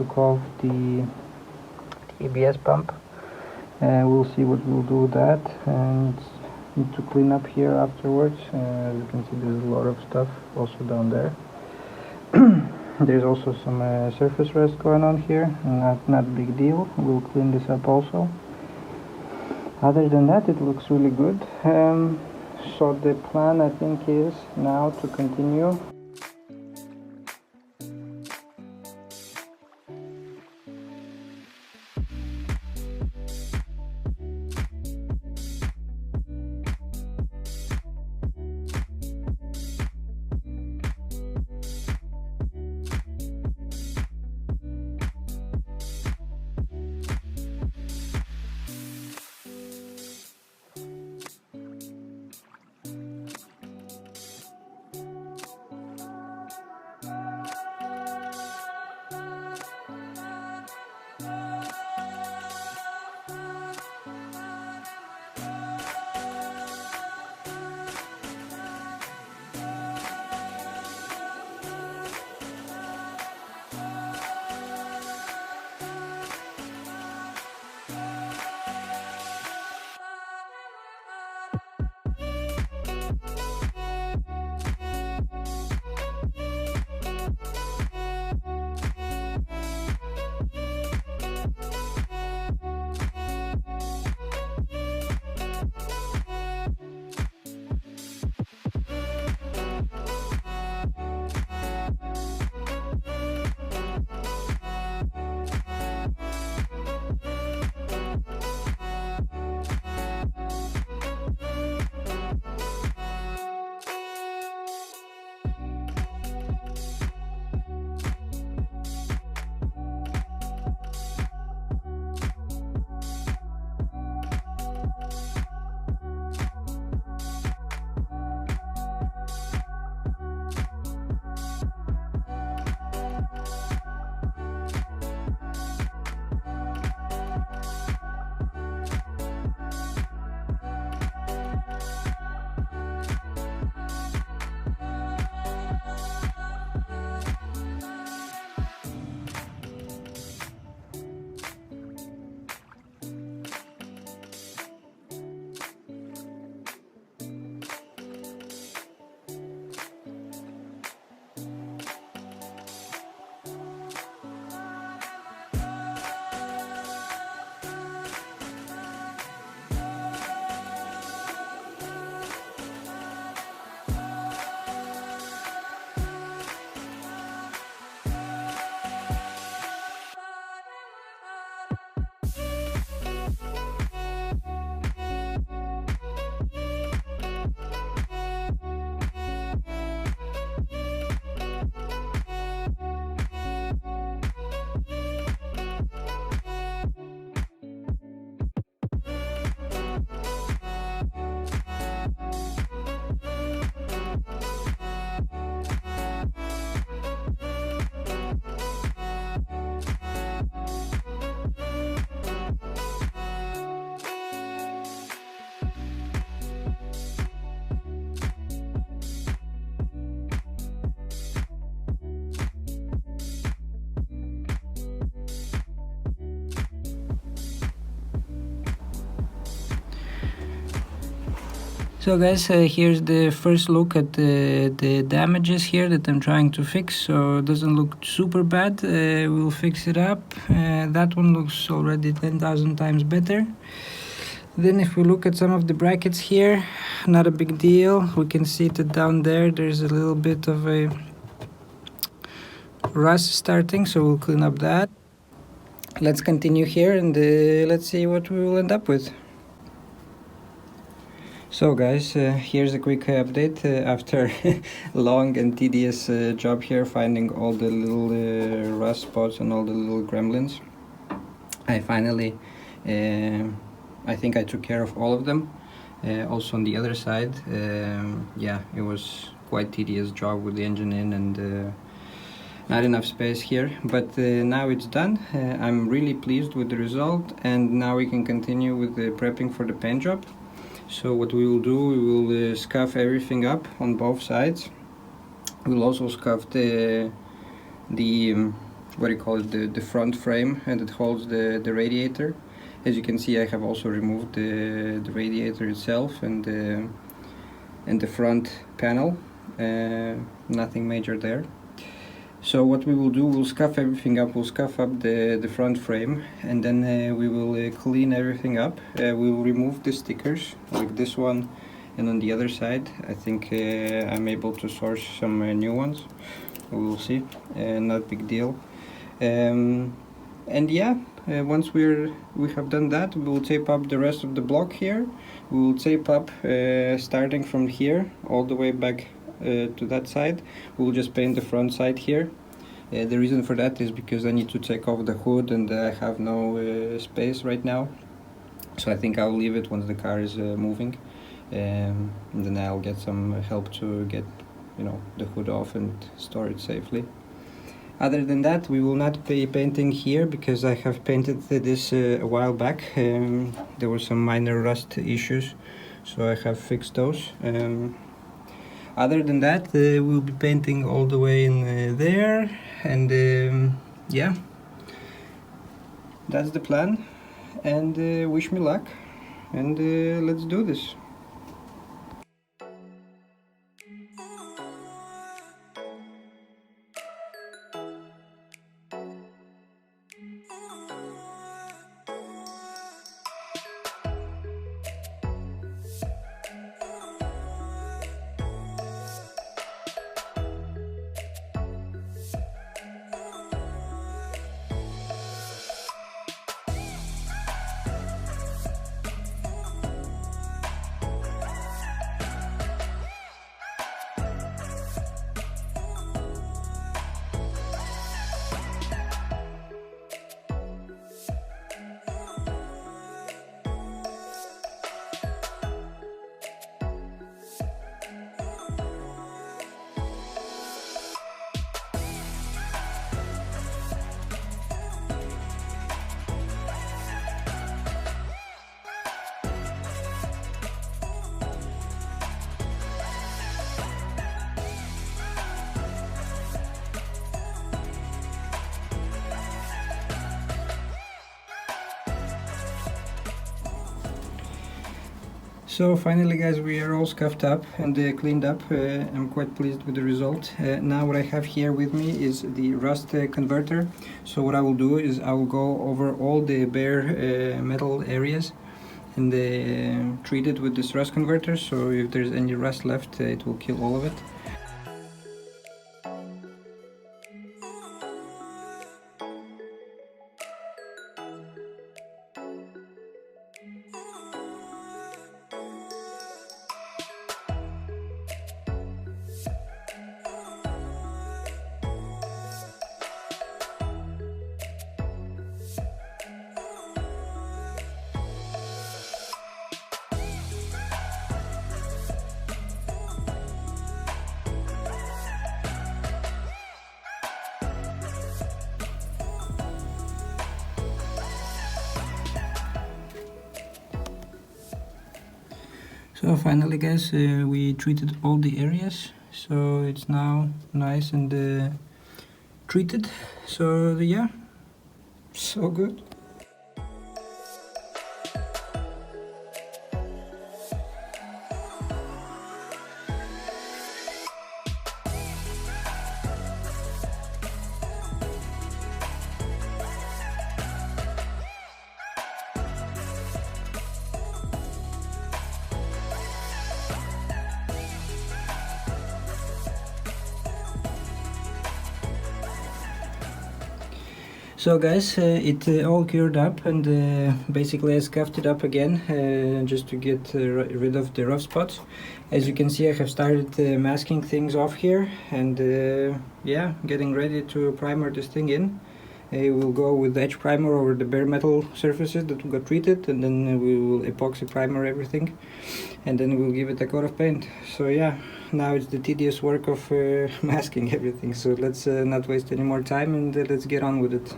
took off the ABS pump. We'll see what we'll do with that, and need to clean up here afterwards. As you can see, there's a lot of stuff also down there. There's also some surface rust going on here, not a big deal. We'll clean this up also. Other than that, it looks really good. So the plan, I think, is now to continue. So guys, here's the first look at the damages here that I'm trying to fix. So it doesn't look super bad. We'll fix it up. That one looks already 10,000 times better. Then if we look at some of the brackets here, not a big deal. We can see that down there's a little bit of a rust starting, so we'll clean up that. Let's continue here and let's see what we will end up with. So guys, here's a quick update after long and tedious job here, finding all the little rust spots and all the little gremlins. I finally, I think I took care of all of them. Also on the other side, yeah, it was quite tedious job with the engine in and not enough space here, but now it's done. I'm really pleased with the result, and now we can continue with the prepping for the paint job. So what we will do, we will scuff everything up on both sides. We'll also scuff the what do you call it, the front frame, and it holds the radiator. As you can see, I have also removed the radiator itself and the front panel. Nothing major there. So what we will do, we'll scuff everything up, we'll scuff up the front frame, and then we will clean everything up. We will remove the stickers, like this one, and on the other side I think I'm able to source some new ones. We will see, not big deal. And yeah, once we have done that, we will tape up the rest of the block here. We will tape up starting from here all the way back to that side. We will just paint the front side here. The reason for that is because I need to take off the hood and I have no space right now. So I think I'll leave it once the car is moving, and then I'll get some help to get, you know, the hood off and store it safely. Other than that, we will not be painting here because I have painted this a while back. There were some minor rust issues, so I have fixed those. Other than that, we'll be painting all the way in there, and yeah, that's the plan. And wish me luck, and let's do this. So finally, guys, we are all scuffed up and cleaned up. I'm quite pleased with the result. Now what I have here with me is the rust converter. So what I will do is I will go over all the bare metal areas and treat it with this rust converter. So if there's any rust left, it will kill all of it. So finally, guys, we treated all the areas, so it's now nice and treated. So yeah, so good. So guys, it all cured up, and basically I scuffed it up again just to get rid of the rough spots. As you can see, I have started masking things off here, and yeah, getting ready to primer this thing in. We'll go with the edge primer over the bare metal surfaces that got treated, and then we will epoxy primer everything, and then we'll give it a coat of paint. So yeah, now it's the tedious work of masking everything. So let's not waste any more time, and let's get on with it.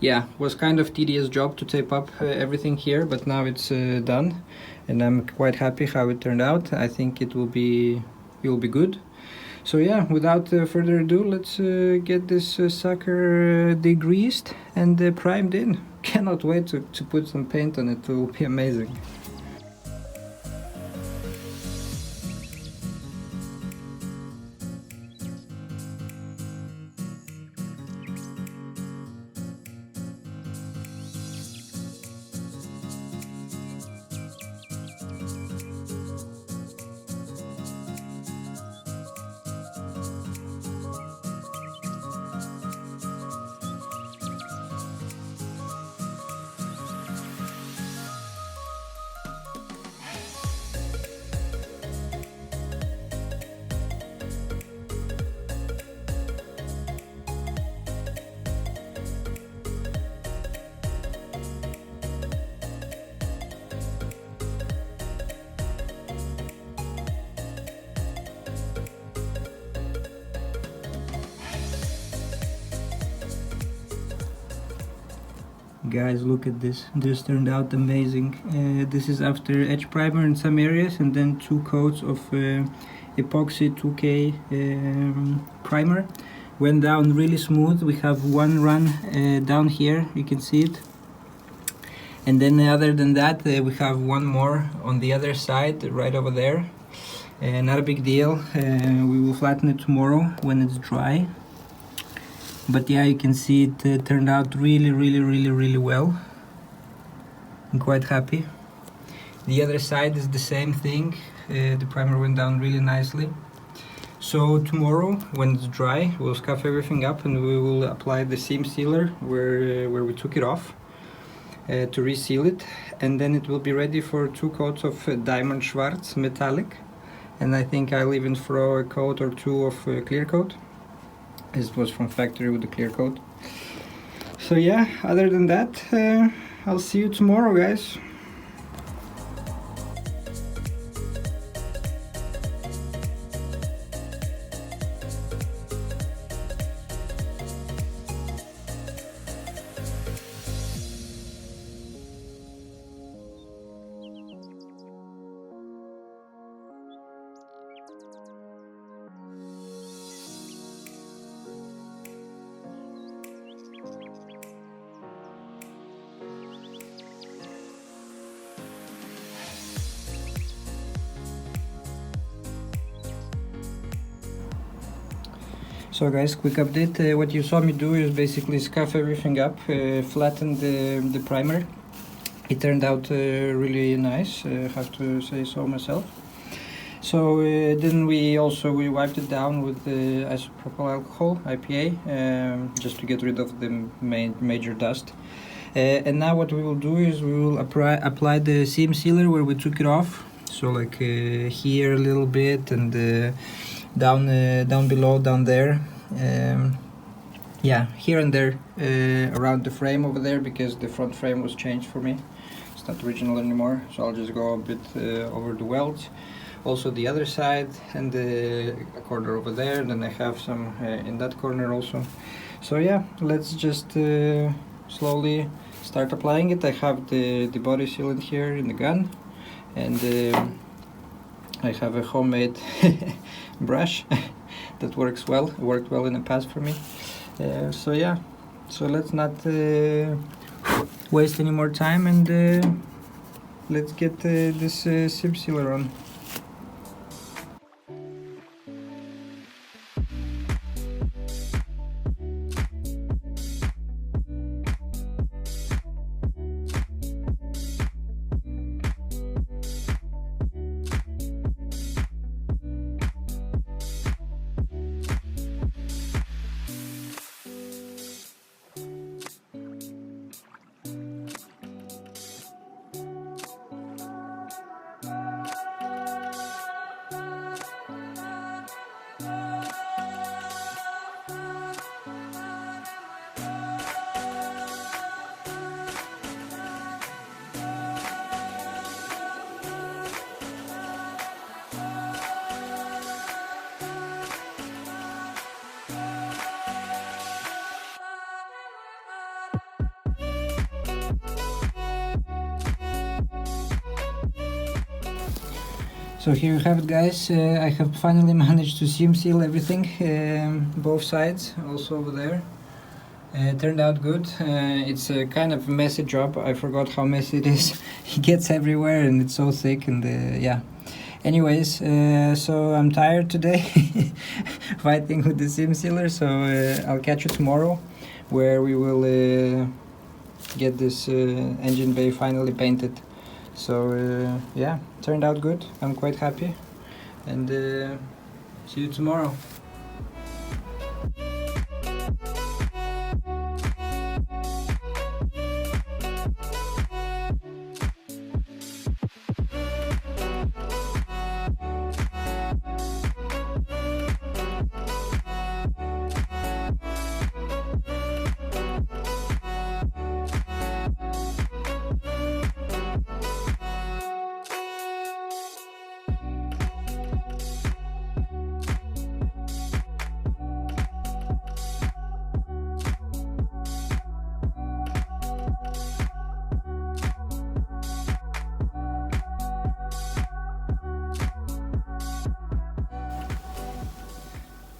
yeah, was kind of tedious job to tape up everything here, but now it's done, and I'm quite happy how it turned out. I think it will be good. So yeah, without further ado, let's get this sucker degreased and primed in. Cannot wait to put some paint on it. It will be amazing. Guys, look at this. This turned out amazing. This is after edge primer in some areas and then 2 coats of epoxy 2K primer. Went down really smooth. We have one run down here, you can see it. And then other than that, we have one more on the other side, right over there. Not a big deal. We will flatten it tomorrow when it's dry. But yeah, you can see it turned out really well. I'm quite happy. The other side is the same thing. The primer went down really nicely. So tomorrow, when it's dry, we'll scuff everything up and we will apply the seam sealer where we took it off to reseal it. And then it will be ready for 2 coats of Diamond Schwarz metallic. And I think I'll even throw a coat or 2 of clear coat. It was from factory with the clear coat. So yeah, other than that, I'll see you tomorrow, guys. So guys, quick update. What you saw me do is basically scuff everything up, flatten the primer. It turned out really nice, have to say so myself. So then we wiped it down with the isopropyl alcohol, IPA, just to get rid of the major dust. And now what we will do is we will apply the seam sealer where we took it off. So like here a little bit and down below, down there, yeah, here and there, around the frame over there, because the front frame was changed for me. It's not original anymore, so I'll just go a bit over the welds. Also the other side and a corner over there, and then I have some in that corner also. So yeah, let's just slowly start applying it. I have the body sealant here in the gun, and I have a homemade brush that works well. It worked well in the past for me. So yeah, so let's not waste any more time, and let's get this seam sealer on. So here you have it, guys. I have finally managed to seam seal everything, both sides, also over there. Turned out good. It's a kind of messy job. I forgot how messy it is. It gets everywhere and it's so thick, and yeah. Anyways, so I'm tired today fighting with the seam sealer, so I'll catch you tomorrow where we will get this engine bay finally painted. So yeah, turned out good. I'm quite happy, and see you tomorrow.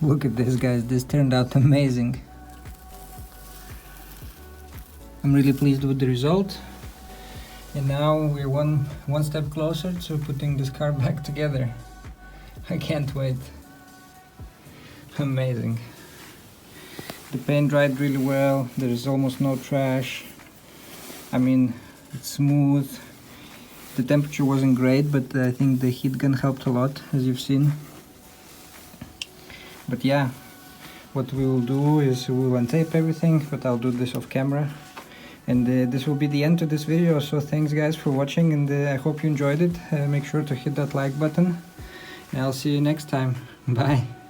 Look at this, guys, this turned out amazing. I'm really pleased with the result. And now we're one step closer to putting this car back together. I can't wait. Amazing. The paint dried really well, there is almost no trash. I mean, it's smooth. The temperature wasn't great, but I think the heat gun helped a lot, as you've seen. But yeah, what we will do is we will untape everything, but I'll do this off camera. And this will be the end to this video, so thanks guys for watching, and I hope you enjoyed it. Make sure to hit that like button, and I'll see you next time. Bye!